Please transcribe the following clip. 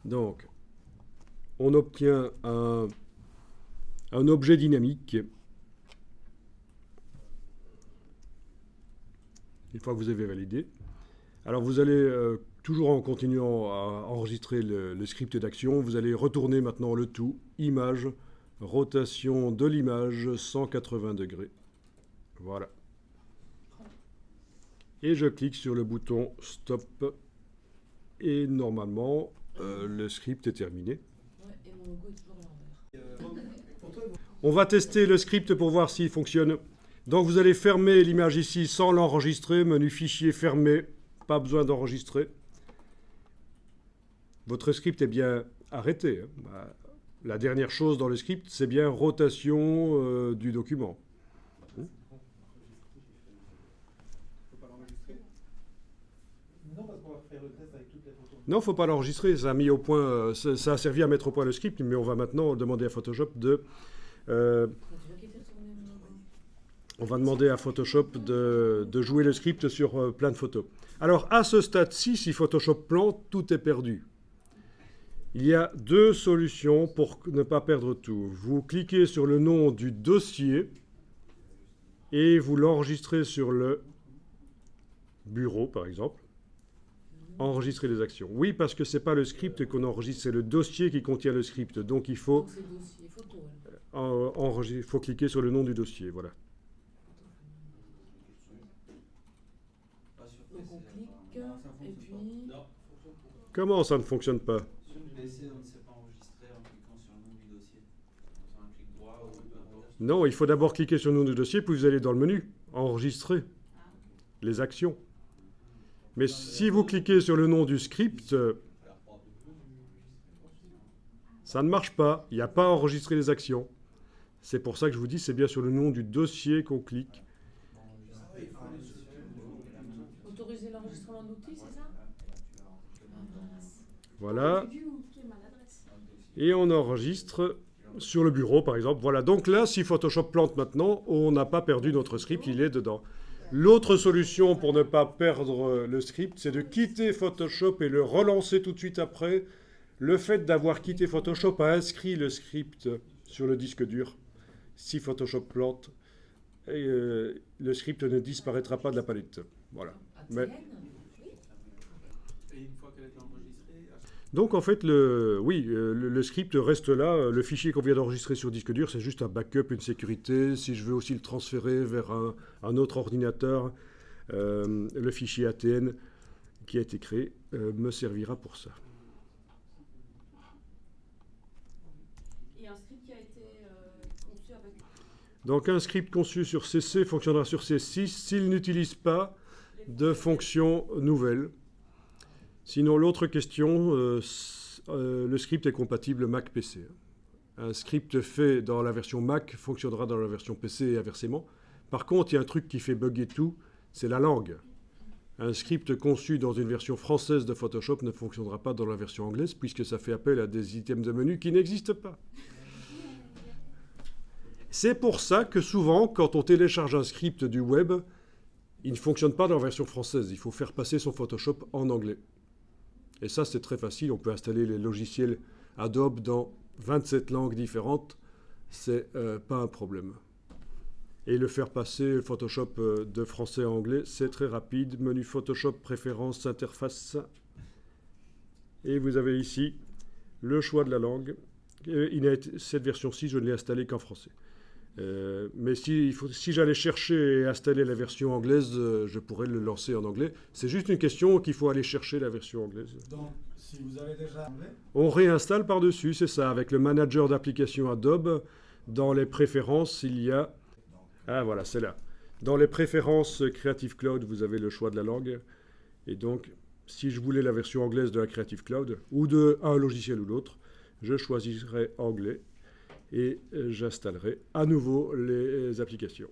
Donc, on obtient un objet dynamique. Une fois que vous avez validé. Alors vous allez, toujours en continuant à enregistrer le script d'action, vous allez retourner maintenant le tout, image, rotation de l'image, 180 degrés. Voilà. Et je clique sur le bouton stop. Et normalement, le script est terminé. On va tester le script pour voir s'il fonctionne. Donc vous allez fermer l'image ici sans l'enregistrer, menu fichier fermé, pas besoin d'enregistrer. Votre script est bien arrêté. La dernière chose dans le script, c'est bien rotation du document. Non, il ne faut pas l'enregistrer. Ça a mis au point, ça a servi à mettre au point le script, mais on va maintenant demander à Photoshop de... on va demander à Photoshop de jouer le script sur plein de photos. Alors, à ce stade-ci, si Photoshop plante, tout est perdu. Il y a deux solutions pour ne pas perdre tout. Vous cliquez sur le nom du dossier et vous l'enregistrez sur le bureau, par exemple. Enregistrer les actions. Oui, parce que ce n'est pas le script qu'on enregistre, c'est le dossier qui contient le script. Donc, il faut cliquer sur le nom du dossier. Voilà. Donc on clique et puis... Comment ça ne fonctionne pas? Sur le PC, on ne sait pas enregistrer en cliquant sur le nom du dossier. On un clic droit ou peu importe. Non, il faut d'abord cliquer sur le nom du dossier, puis vous allez dans le menu, enregistrer les actions. Mais si vous cliquez sur le nom du script, ça ne marche pas. Il n'y a pas enregistré les actions. C'est pour ça que je vous dis, c'est bien sur le nom du dossier qu'on clique. Autoriser l'enregistrement d'outils, c'est ça? Voilà. Et on enregistre sur le bureau, par exemple. Voilà. Donc là, si Photoshop plante maintenant, on n'a pas perdu notre script, il est dedans. L'autre solution pour ne pas perdre le script, c'est de quitter Photoshop et le relancer tout de suite après. Le fait d'avoir quitté Photoshop a inscrit le script sur le disque dur. Si Photoshop plante, le script ne disparaîtra pas de la palette. Voilà. Mais... Et une fois qu'elle est enregistrée... Donc en fait, le script reste là. Le fichier qu'on vient d'enregistrer sur disque dur, c'est juste un backup, une sécurité. Si je veux aussi le transférer vers un autre ordinateur, le fichier ATN qui a été créé me servira pour ça. Et un script qui a été conçu avec... Donc un script conçu sur CC fonctionnera sur C6 s'il n'utilise pas de fonction nouvelle. Sinon, l'autre question, le script est compatible Mac-PC. Un script fait dans la version Mac fonctionnera dans la version PC et inversement. Par contre, il y a un truc qui fait bugger tout, c'est la langue. Un script conçu dans une version française de Photoshop ne fonctionnera pas dans la version anglaise, puisque ça fait appel à des items de menu qui n'existent pas. C'est pour ça que souvent, quand on télécharge un script du web, il ne fonctionne pas dans la version française. Il faut faire passer son Photoshop en anglais. Et ça, c'est très facile. On peut installer les logiciels Adobe dans 27 langues différentes. C'est pas un problème. Et le faire passer Photoshop de français à anglais, c'est très rapide. Menu Photoshop, préférences, interface. Et vous avez ici le choix de la langue. Cette version-ci, je ne l'ai installée qu'en français. Mais si j'allais chercher et installer la version anglaise, je pourrais le lancer en anglais. C'est juste une question qu'il faut aller chercher la version anglaise. Donc, si vous avez déjà anglais, on réinstalle par-dessus, c'est ça. Avec le manager d'application Adobe, dans les préférences, il y a... Ah voilà, c'est là. Dans les préférences Creative Cloud, vous avez le choix de la langue. Et donc, si je voulais la version anglaise de la Creative Cloud, ou de un logiciel ou l'autre, je choisirais anglais. Et j'installerai à nouveau les applications.